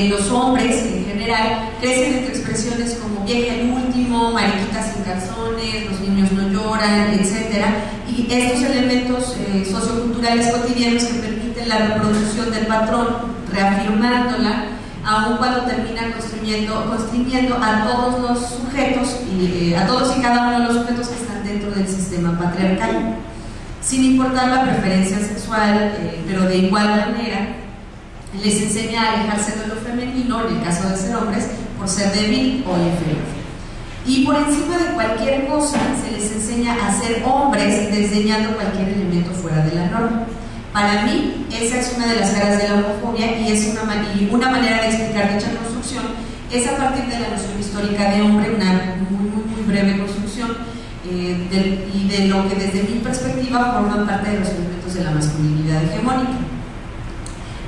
Los hombres en general crecen entre expresiones como vieja el último, mariquita sin calzones, los niños no lloran, etc. Y estos elementos socioculturales cotidianos que permiten la reproducción del patrón, reafirmándola, aun cuando termina constriñendo a todos los sujetos, a todos y cada uno de los sujetos que están dentro del sistema patriarcal, sin importar la preferencia sexual, pero de igual manera les enseña a alejarse de lo femenino, en el caso de ser hombres, por ser débil o inferior. Y por encima de cualquier cosa se les enseña a ser hombres, desdeñando cualquier elemento fuera de la norma. Para mí, esa es una de las caras de la homofobia y es una manera de explicar dicha construcción es a partir de la noción histórica de hombre, una muy breve construcción, y de lo que desde mi perspectiva forman parte de los elementos de la masculinidad hegemónica.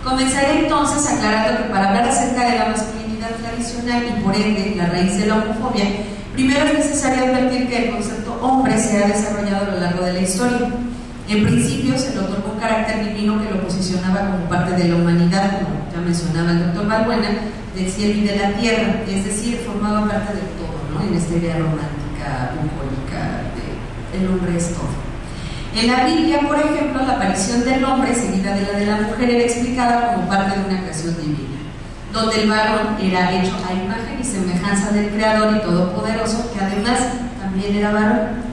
Comenzaré entonces aclarando que para hablar acerca de la masculinidad tradicional y por ende la raíz de la homofobia, primero es necesario advertir que el concepto hombre se ha desarrollado a lo largo de la historia. En principio se le otorgó un carácter divino que lo posicionaba como parte de la humanidad, como ya mencionaba el doctor Balbuena, del cielo y de la tierra, es decir, formaba parte del todo, ¿no? En esta idea romántica, bucólica, de el hombre es todo. En la Biblia, por ejemplo, la aparición del hombre seguida de la mujer era explicada como parte de una creación divina, donde el varón era hecho a imagen y semejanza del Creador y Todopoderoso, que además también era varón.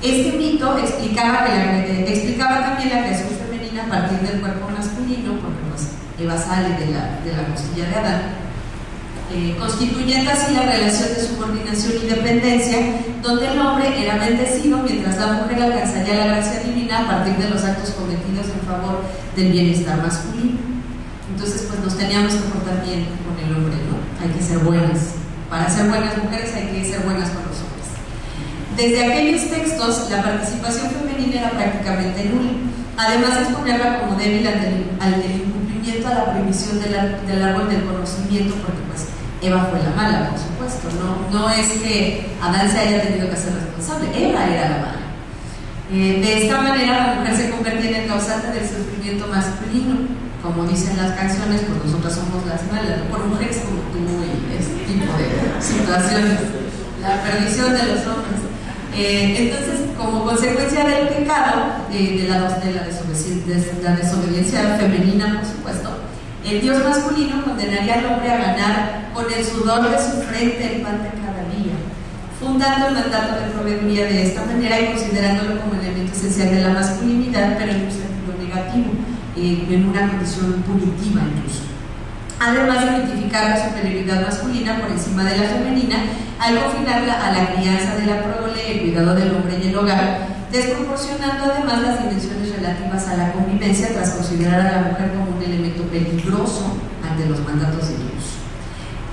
Este mito explicaba también la creación femenina a partir del cuerpo masculino, porque pues Eva sale de la costilla de Adán, constituyendo así la relación de subordinación y dependencia, donde el hombre era bendecido mientras la mujer alcanzaría la gracia divina a partir de los actos cometidos en favor del bienestar masculino. Entonces pues nos teníamos que portar bien con el hombre, ¿no? Hay que ser buenas. Para ser buenas mujeres hay que ser buenas con los hombres. Desde aquellos textos la participación femenina era prácticamente nula, además de exponerla como débil al incumplimiento a la prohibición del árbol del conocimiento, porque pues Eva fue la mala, por supuesto, no es que Adán se haya tenido que hacer responsable, Eva era la mala. De esta manera la mujer se convertía en el causante del sufrimiento masculino, como dicen las canciones, pues nosotras somos las malas, ¿no? Por mujeres como tú y este tipo de situaciones, la perdición de los hombres. Entonces, como consecuencia del pecado, de la desobediencia femenina, por supuesto, el Dios masculino condenaría al hombre a ganar con el sudor de su frente el pan de cada día, fundando el mandato de proveeduría de esta manera y considerándolo como elemento esencial de la masculinidad, pero en un sentido negativo, en una condición punitiva incluso. Además de identificar la superioridad masculina por encima de la femenina, al confinarla a la crianza de la prole, el cuidado del hombre y el hogar, desproporcionando además las dimensiones relativas a la convivencia tras considerar a la mujer como un elemento peligroso ante los mandatos de Dios.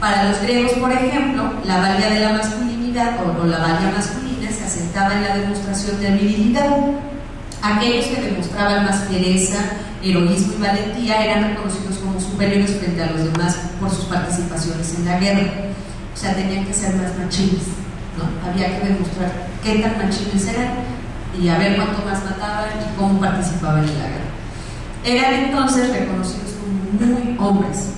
Para los griegos, por ejemplo, la valía de la masculinidad o la valía masculina se asentaba en la demostración de virilidad. Aquellos que demostraban más fiereza, heroísmo y valentía eran reconocidos como superiores frente a los demás por sus participaciones en la guerra. O sea, tenían que ser más machines, ¿no? Había que demostrar qué tan machines eran y a ver cuánto más mataban y cómo participaban en la guerra. Eran entonces reconocidos como muy hombres.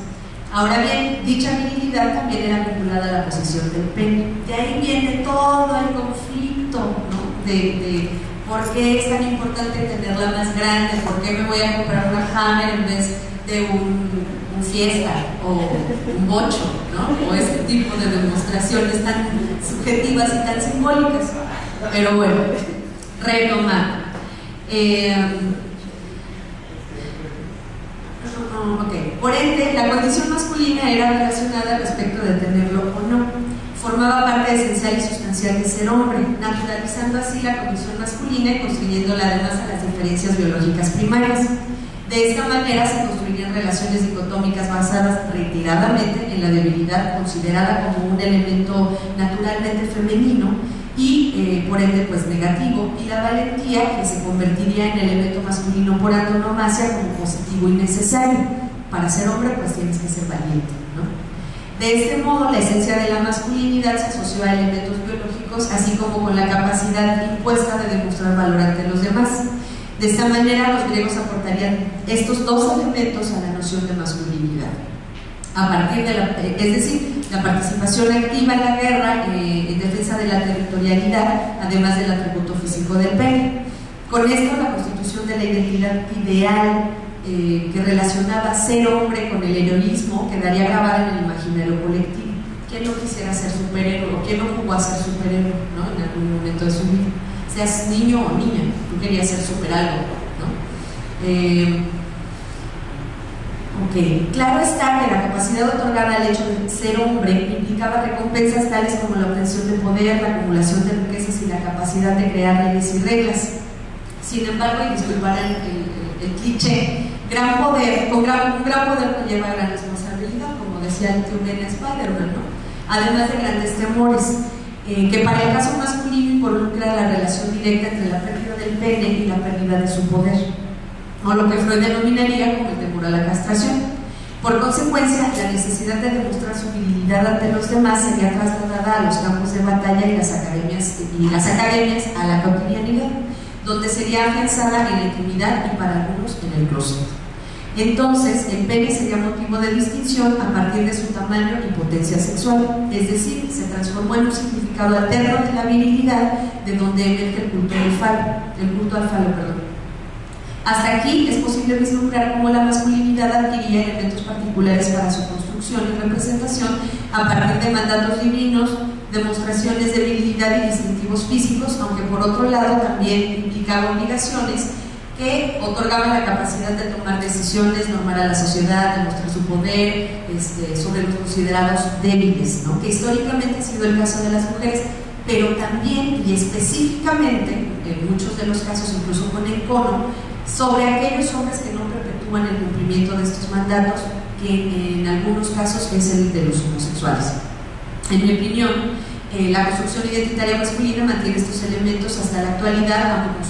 Ahora bien, dicha virilidad también era vinculada a la posición del pene. De ahí viene todo el conflicto, ¿no? de por qué es tan importante tenerla más grande, por qué me voy a comprar una Hammer en vez de un Fiesta o un Bocho, ¿no? O este tipo de demostraciones tan subjetivas y tan simbólicas. Pero bueno, retomar. Por ende, la condición masculina era relacionada respecto de tenerlo o no. Formaba parte esencial y sustancial de ser hombre, naturalizando así la condición masculina y construyéndola además a las diferencias biológicas primarias. De esta manera se construirían relaciones dicotómicas basadas reiteradamente en la debilidad considerada como un elemento naturalmente femenino y por ende pues negativo, y la valentía que se convertiría en elemento masculino por antonomasia como positivo y necesario. Para ser hombre pues tienes que ser valiente, ¿no? De este modo la esencia de la masculinidad se asoció a elementos biológicos así como con la capacidad impuesta de demostrar valor ante los demás. De esta manera los griegos aportarían estos dos elementos a la noción de masculinidad. a partir de es decir, la participación activa en la guerra en defensa de la territorialidad, además del atributo físico del pene. Con esto, la constitución de la identidad ideal que relacionaba ser hombre con el heroísmo quedaría grabada en el imaginario colectivo. ¿Quién no quisiera ser superhéroe o quién no jugó a ser superhéroe, ¿no? En algún momento de su vida? Seas niño o niña, tú querías ser super algo, ¿no? Claro está que la capacidad otorgada al hecho de ser hombre implicaba recompensas tales como la obtención de poder, la acumulación de riquezas y la capacidad de crear leyes y reglas. Sin embargo, y disculparán el cliché, un gran poder conlleva gran responsabilidad, como decía el tío Ben Spider-Man, ¿no? Además de grandes temores, que para el caso masculino involucra la relación directa entre la pérdida del pene y la pérdida de su poder, o lo que Freud denominaría como el temor a la castración. Por consecuencia, la necesidad de demostrar su virilidad ante los demás sería trasladada a los campos de batalla y las academias a la cotidianidad, donde sería afianzada en la intimidad y para algunos en el closet. Entonces, el pene sería motivo de distinción a partir de su tamaño y potencia sexual, es decir, se transformó en un significado alterno de la virilidad, de donde emerge el culto al falo. Hasta aquí es posible vislumbrar cómo la masculinidad adquiría elementos particulares para su construcción y representación a partir de mandatos divinos, demostraciones de virilidad y distintivos físicos, aunque por otro lado también implicaba obligaciones que otorgaban la capacidad de tomar decisiones, normar a la sociedad, demostrar su poder sobre los considerados débiles, ¿no? Que históricamente ha sido el caso de las mujeres, pero también y específicamente, en muchos de los casos incluso con encono, sobre aquellos hombres que no perpetúan el cumplimiento de estos mandatos, que en algunos casos es el de los homosexuales. En mi opinión, la construcción identitaria masculina mantiene estos elementos hasta la actualidad, aunque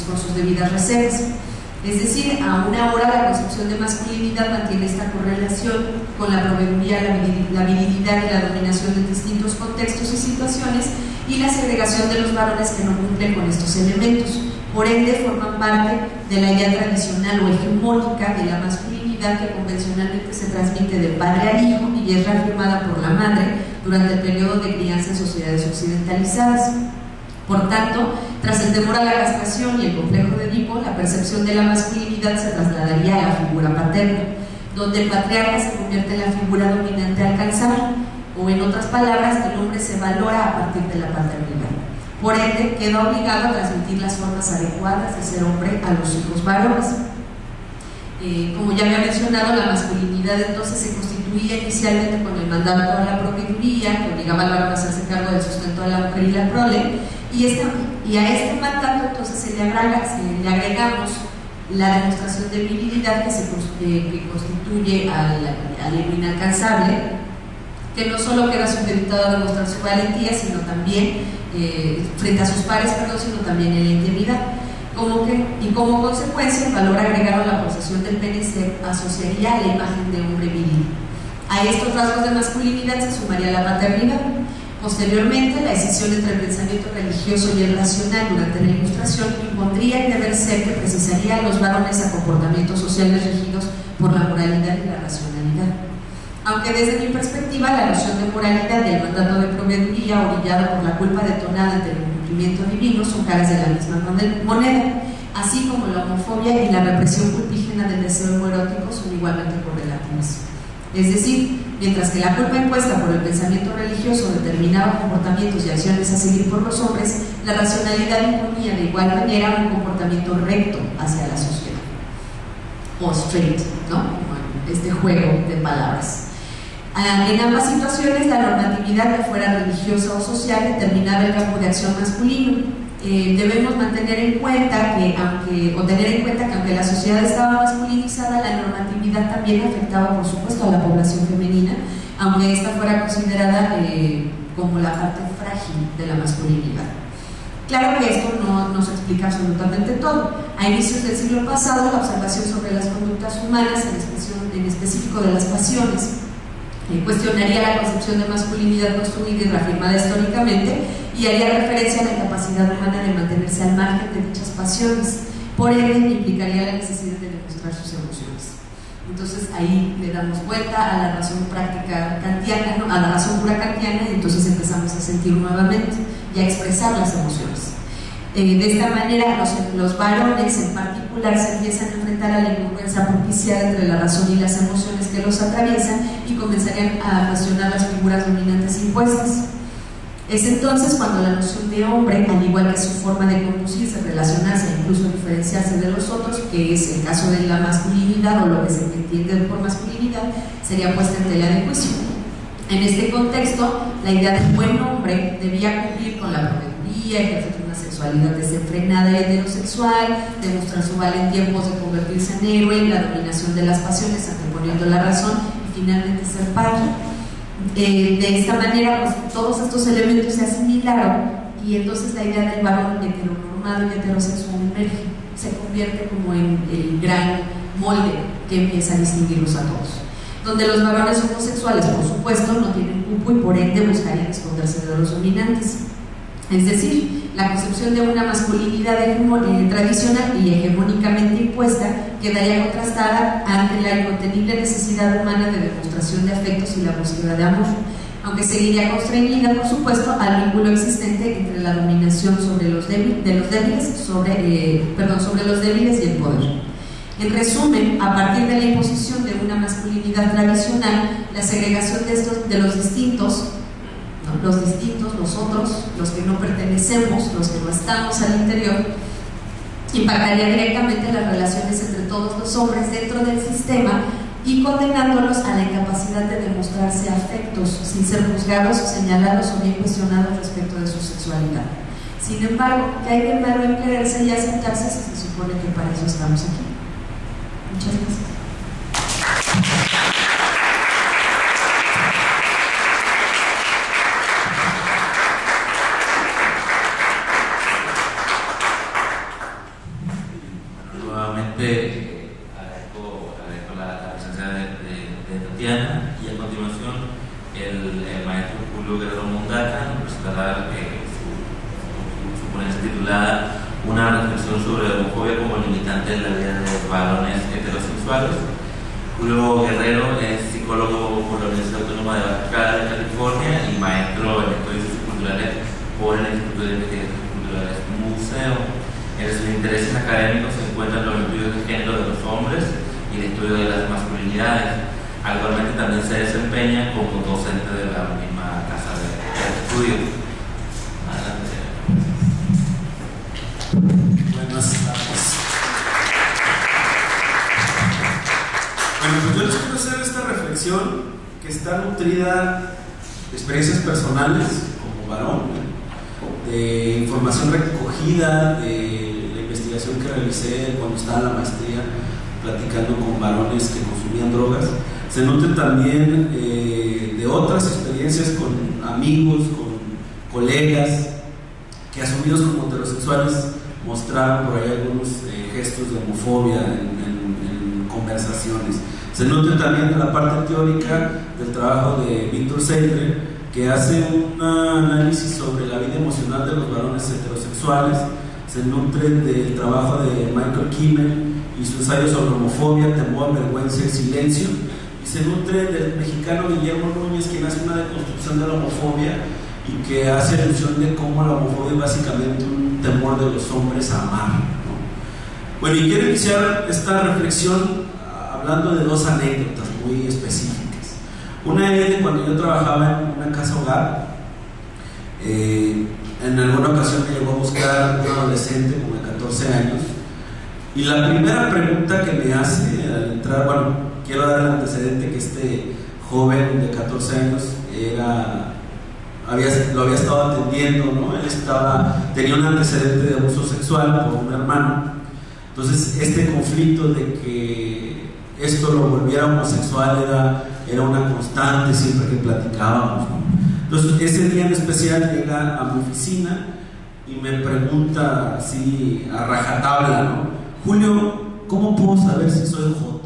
con sus debidas reservas. Es decir, aún ahora la concepción de masculinidad mantiene esta correlación con la proveeduría, la virilidad y la dominación de distintos contextos y situaciones, y la segregación de los varones que no cumplen con estos elementos. Por ende, forman parte de la idea tradicional o hegemónica de la masculinidad que convencionalmente se transmite de padre al hijo y es reafirmada por la madre durante el periodo de crianza en sociedades occidentalizadas. Por tanto, tras el temor a la castración y el complejo de Edipo, la percepción de la masculinidad se trasladaría a la figura paterna, donde el patriarca se convierte en la figura dominante a alcanzar, o en otras palabras, el hombre se valora a partir de la paternidad. Por ende, queda obligado a transmitir las formas adecuadas de ser hombre a los hijos varones. Como ya había mencionado, la masculinidad entonces se constituía inicialmente con el mandato a la proveeduría, que obligaba al varón a hacerse cargo del sustento de la mujer y la prole, y a este mandato entonces le agregamos la demostración de virilidad que constituye al héroe inalcanzable, que no solo queda supeditado a demostrar su valentía, sino también frente a sus pares, sino también en la intimidad. Como consecuencia, el valor agregado a la posesión del pene se asociaría a la imagen de hombre viril. A estos rasgos de masculinidad se sumaría la paternidad. Posteriormente, la decisión entre el pensamiento religioso y el racional durante la Ilustración impondría el deber ser que precisaría a los varones a comportamientos sociales regidos por la moralidad y la racionalidad. Aunque desde mi perspectiva la noción de moralidad y el mandato de proveeduría orillado por la culpa detonada ante el incumplimiento divino son caras de la misma moneda, así como la homofobia y la represión culpígena del deseo homoerótico son igualmente correlativas. Es decir, mientras que la culpa impuesta por el pensamiento religioso determinaba comportamientos y acciones a seguir por los hombres, la racionalidad imponía de igual manera un comportamiento recto hacia la sociedad, o straight, ¿no? Como este juego de palabras. En ambas situaciones, la normatividad, que fuera religiosa o social, determinaba el campo de acción masculino. Debemos tener en cuenta que aunque la sociedad estaba masculinizada, la normatividad también afectaba, por supuesto, a la población femenina, aunque esta fuera considerada como la parte frágil de la masculinidad. Claro que esto no nos explica absolutamente todo. A inicios del siglo pasado, la observación sobre las conductas humanas, en específico de las pasiones, cuestionaría la concepción de masculinidad construida y reafirmada históricamente y haría referencia a la capacidad humana de mantenerse al margen de dichas pasiones. Por ende, implicaría la necesidad de demostrar sus emociones. Entonces ahí le damos vuelta a la razón práctica kantiana, ¿no? A la razón pura kantiana, y entonces empezamos a sentir nuevamente y a expresar las emociones. De esta manera los varones en particular se empiezan a enfrentar a la incongruencia propiciada entre la razón y las emociones que los atraviesan y comenzarían a cuestionar las figuras dominantes impuestas. Es entonces cuando la noción de hombre, al igual que su forma de conducirse, relacionarse e incluso diferenciarse de los otros, que es el caso de la masculinidad o lo que se entiende por masculinidad, sería puesta en tela de juicio. En este contexto, la idea del buen hombre debía cumplir con la proveeduría, ejercer una sexualidad desenfrenada y heterosexual, demostrar su valentía en pos de convertirse en héroe, la dominación de las pasiones anteponiendo la razón y finalmente ser padre. De esta manera, pues, todos estos elementos se asimilaron y entonces la idea del varón heteronormado y heterosexual emerge, se convierte como en el gran molde que empieza a distinguirlos a todos. Donde los varones homosexuales, por supuesto, no tienen cupo y por ende buscarían esconderse de los dominantes. Es decir, la concepción de una masculinidad tradicional y hegemónicamente impuesta quedaría contrastada ante la incontenible necesidad humana de demostración de afectos y la búsqueda de amor, aunque seguiría constreñida, por supuesto, al vínculo existente entre la dominación sobre los débiles, sobre los débiles y el poder. En resumen, a partir de la imposición de una masculinidad tradicional, la segregación de los distintos, ¿no? Los otros, los que no pertenecemos, los que no estamos al interior, impactaría directamente las relaciones entre todos los hombres dentro del sistema y condenándolos a la incapacidad de demostrarse afectos sin ser juzgados, señalados o bien cuestionados respecto de su sexualidad. Sin embargo, ¿qué hay de malo en quererse y aceptarse si se supone que para eso estamos aquí? Muchas gracias. Nuevamente agradezco la presencia de Tatiana, y a continuación el maestro Julio Guerrero Mondaca nos presentará su ponencia titulada Una reflexión sobre la homofobia como limitante en la vida de varones heterosexuales. Julio Guerrero es psicólogo por la Universidad Autónoma de Baja California y maestro en estudios socioculturales por el Instituto de Investigaciones Culturales Museo. En sus intereses académicos se encuentran los estudios de género de los hombres y el estudio de las masculinidades. Actualmente también se desempeña como docente de la misma casa de estudios. Adelante. Buenas tardes. Bueno, pues yo les quiero hacer esta reflexión que está nutrida de experiencias personales como varón, de información recogida de la investigación que realicé cuando estaba en la maestría platicando con varones que consumían drogas. Se nutre también de otras experiencias con amigos, con colegas que, asumidos como heterosexuales, mostraron por ahí algunos gestos de homofobia en conversaciones. Se nutre también de la parte teórica del trabajo de Víctor Seitre, que hace un análisis sobre la vida emocional de los varones heterosexuales. Se nutre del trabajo de Michael Kimmel y su ensayo sobre homofobia, temor, vergüenza y silencio, y se nutre del mexicano Guillermo Núñez, quien hace una deconstrucción de la homofobia y que hace alusión de cómo la homofobia es básicamente un temor de los hombres a amar, ¿no? Bueno, y quiero iniciar esta reflexión hablando de dos anécdotas muy específicas. Una es de cuando yo trabajaba en una casa hogar. En alguna ocasión me llegó a buscar un adolescente como de 14 años, y la primera pregunta que me hace al entrar, bueno, quiero dar el antecedente que este joven de 14 años lo había estado atendiendo, ¿no? Él tenía un antecedente de abuso sexual por un hermano. Entonces este conflicto de que esto lo volviera homosexual era una constante siempre que platicábamos, ¿no? Entonces ese día en especial llega a mi oficina y me pregunta así a rajatabla, ¿no? Julio, ¿cómo puedo saber si soy joto?